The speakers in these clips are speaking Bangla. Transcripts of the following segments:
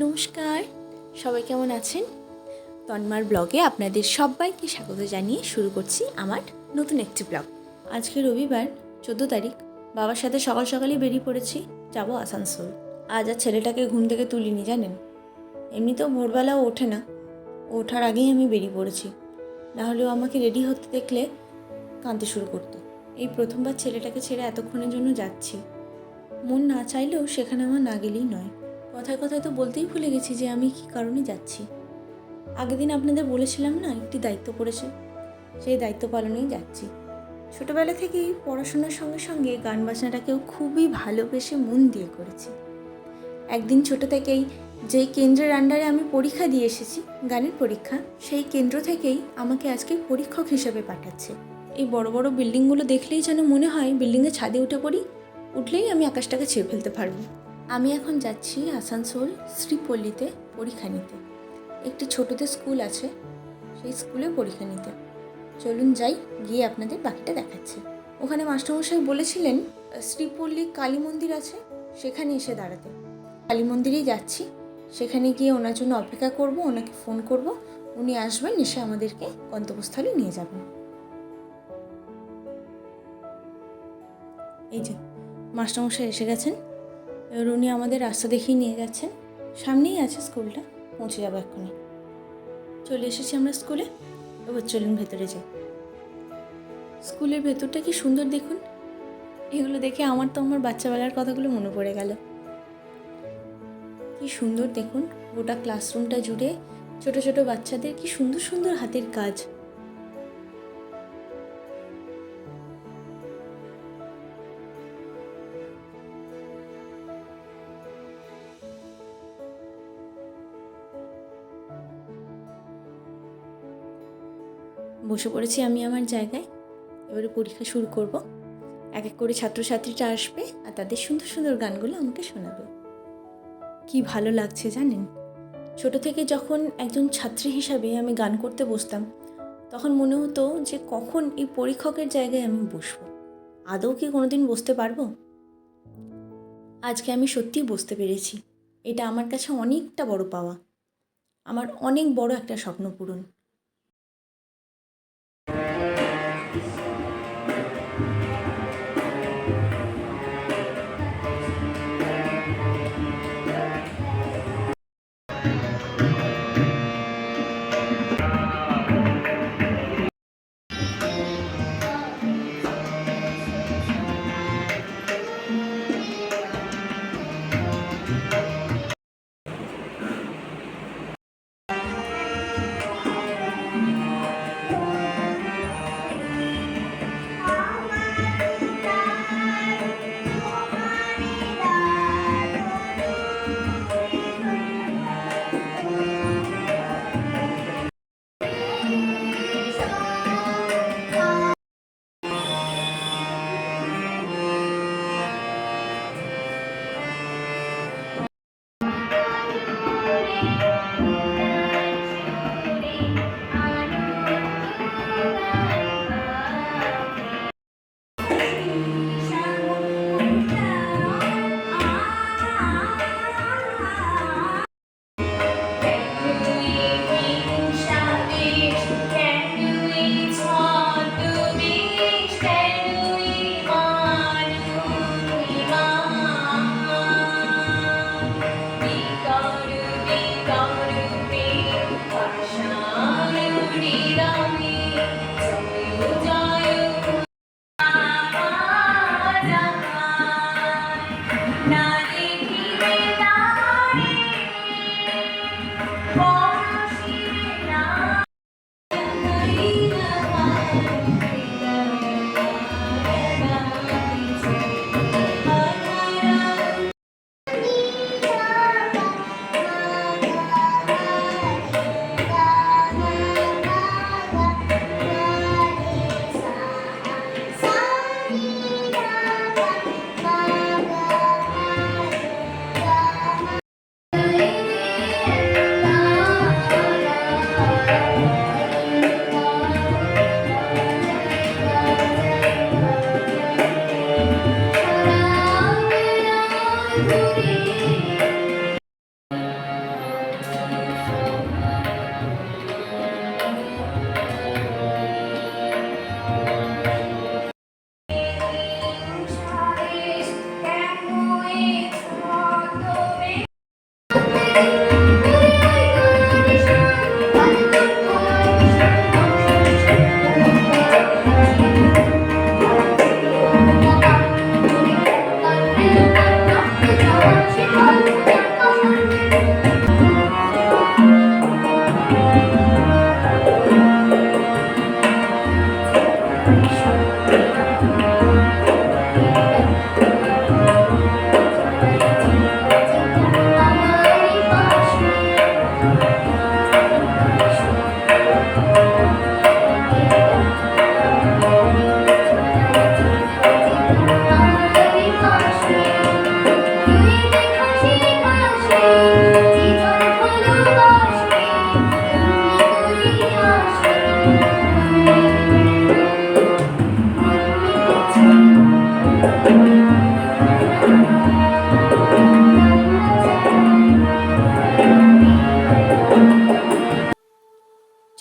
নমস্কার, সবাই কেমন আছেন? তন্মার ব্লগে আপনাদের সবাইকে স্বাগত জানিয়ে শুরু করছি আমার নতুন একটি ব্লগ। আজকে রবিবার 14 তারিখ। বাবার সাথে সকাল সকালই বেরিয়ে পড়েছি, যাব আসানসোল। আজ আর ছেলেটাকে ঘুম থেকে তুলিনি জানেন। এমনিতেও ভোরবেলাও ওঠে না, ওঠার আগেই আমি বেরিয়ে পড়েছি। নাহলেও আমাকে রেডি হতে দেখলে কাঁদতে শুরু করতো। এই প্রথমবার ছেলেটাকে ছেড়ে এতক্ষণের জন্য যাচ্ছি। মন না চাইলেও সেখানে আমার না গেলেই নয়। কথায় কথায় তো বলতেই ভুলে গেছি যে আমি কী কারণে যাচ্ছি। আগের দিন আপনাদের বলেছিলাম না, একটি দায়িত্ব পড়েছে, সেই দায়িত্ব পালনেই যাচ্ছি। ছোটোবেলা থেকেই পড়াশোনার সঙ্গে সঙ্গে গান বাজনাটাকেও খুবই ভালোবেসে মন দিয়ে করেছি। একদিন ছোটো থেকেই যেই কেন্দ্রের আন্ডারে আমি পরীক্ষা দিয়ে এসেছি, গানের পরীক্ষা, সেই কেন্দ্র থেকেই আমাকে আজকে পরীক্ষক হিসেবে পাঠাচ্ছে। এই বড় বড় বিল্ডিংগুলো দেখলেই যেন মনে হয় বিল্ডিংয়ের ছাদে উঠে পড়ি, উঠলেই আমি আকাশটাকে ছেড়ে ফেলতে পারবো। আমি এখন যাচ্ছি আসানসোল শ্রীপল্লীতে পরীক্ষা নিতে। একটি ছোটোদের স্কুল আছে, সেই স্কুলে পরীক্ষা নিতে। চলুন যাই, গিয়ে আপনাদের বাকিটা দেখাচ্ছি। ওখানে মাস্টারমশাই বলেছিলেন শ্রীপল্লী কালী মন্দির আছে, সেখানে এসে দাঁড়াতে। কালী মন্দিরেই যাচ্ছি, সেখানে গিয়ে ওনার জন্য অপেক্ষা করব, ওনাকে ফোন করব, উনি আসবেন, এসে আমাদেরকে গন্তব্যস্থলে নিয়ে যাবেন। এই যে মাস্টারমশাই এসে গেছেন, এবার উনি আমাদের রাস্তা দেখিয়ে নিয়ে যাচ্ছেন। সামনেই আছে স্কুলটা, পৌঁছে যাবো এক্ষুনি। চলে এসেছি আমরা স্কুলে, এবার চলুন ভেতরে যাই। স্কুলের ভেতরটা কি সুন্দর দেখুন। এগুলো দেখে আমার বাচ্চাবেলার কথাগুলো মনে পড়ে গেল। কি সুন্দর দেখুন, গোটা ক্লাসরুমটা জুড়ে ছোট ছোট বাচ্চাদের কি সুন্দর সুন্দর হাতের কাজ। বসে পড়েছি আমি আমার জায়গায়, এবারে পরীক্ষা শুরু করব। এক এক করে ছাত্রছাত্রীরা আসবে আর তাদের সুন্দর সুন্দর গানগুলো আমাকে শোনাবে। কি ভালো লাগছে জানেন। ছোট থেকে যখন একজন ছাত্রী হিসাবে আমি গান করতে বসতাম, তখন মনে হতো যে কখন এই পরীক্ষকের জায়গায় আমি বসবো। আদৌ কি কোনোদিন বসতে পারবো? আজকে আমি সত্যিই বসতে পেরেছি। এটা আমার কাছে অনেকটা বড় পাওয়া, আমার অনেক বড় একটা স্বপ্ন পূরণ।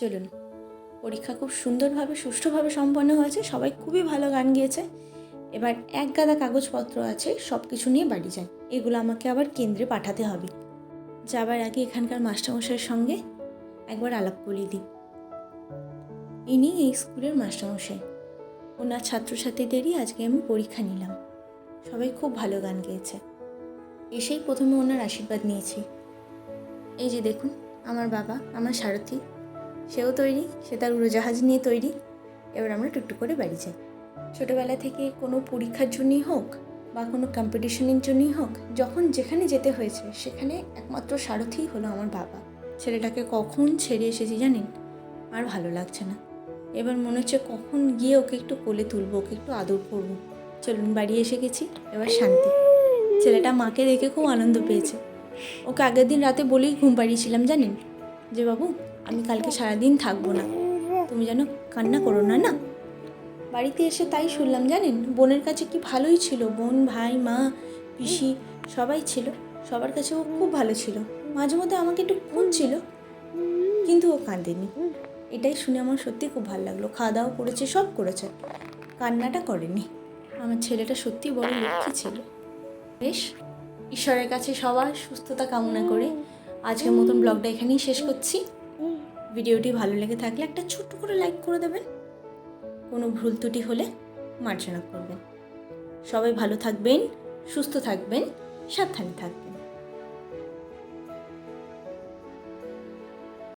চলুন, পরীক্ষা খুব সুন্দরভাবে সুষ্ঠুভাবে সম্পন্ন হয়েছে, সবাই খুবই ভালো গান গেয়েছে। এবার এক গাদা কাগজপত্র আছে, সব কিছু নিয়ে বাড়ি যাই। এগুলো আমাকে আবার কেন্দ্রে পাঠাতে হবে। যাবার আগে এখানকার মাস্টারমশাইয়ের সঙ্গে একবার আলাপ করিয়ে দিই। ইনি এই স্কুলের মাস্টারমশাই। ওনার ছাত্রছাত্রীদেরই আজকে আমি পরীক্ষা নিলাম। সবাই খুব ভালো গান গেয়েছে। এসেই প্রথমে ওনার আশীর্বাদ নিয়েছি। এই যে দেখুন, আমার বাবা, আমার সারথি, সেও তৈরি, সে তার উড়োজাহাজ নিয়ে তৈরি। এবার আমরা টুকটুক করে বাড়ি যাই। ছোটোবেলা থেকে কোনো পরীক্ষার জন্যই হোক বা কোনো কম্পিটিশনের জন্যই হোক, যখন যেখানে যেতে হয়েছে সেখানে একমাত্র সারথিই হলো আমার বাবা। ছেলেটাকে কখন ছেড়ে এসেছি জানেন, আর ভালো লাগছে না। এবার মনে হচ্ছে কখন গিয়ে ওকে একটু কোলে তুলবো, ওকে একটু আদর করবো। চলুন, বাড়ি এসে গেছি, এবার শান্তি। ছেলেটা মাকে দেখে খুব আনন্দ পেয়েছে। ওকে আগের দিন রাতে বলেই ঘুম পাড়িয়েছিলাম জানেন, যে বাবু আমি কালকে সারাদিন থাকবো না, তুমি যেন কান্না করো না। না, বাড়িতে এসে তাই শুনলাম জানেন, বোনের কাছে কি ভালোই ছিল। বোন, ভাই, মা, পিসি সবাই ছিল, সবার কাছে ও খুব ভালো ছিল। মাঝে মধ্যে আমাকে একটু খুঁজছিল, কিন্তু ও কাঁদেনি। এটাই শুনে আমার সত্যি খুব ভালো লাগলো। খাওয়া দাওয়া করেছে, সব করেছে, কান্নাটা করেনি। আমার ছেলেটা সত্যি বড় লক্ষ্মী ছিল। বেশ, ঈশ্বরের কাছে সবার সুস্থতা কামনা করে আজকের মতন ব্লগটা এখানেই শেষ করছি। ভিডিওটি ভালো লেগে থাকলে একটা ছোট্ট করে লাইক করে দেবেন। কোনো ভুল ত্রুটি হলে মার্জনা করবেন। সবাই ভালো থাকবেন, সুস্থ থাকবেন, সাবধানে থাকবেন।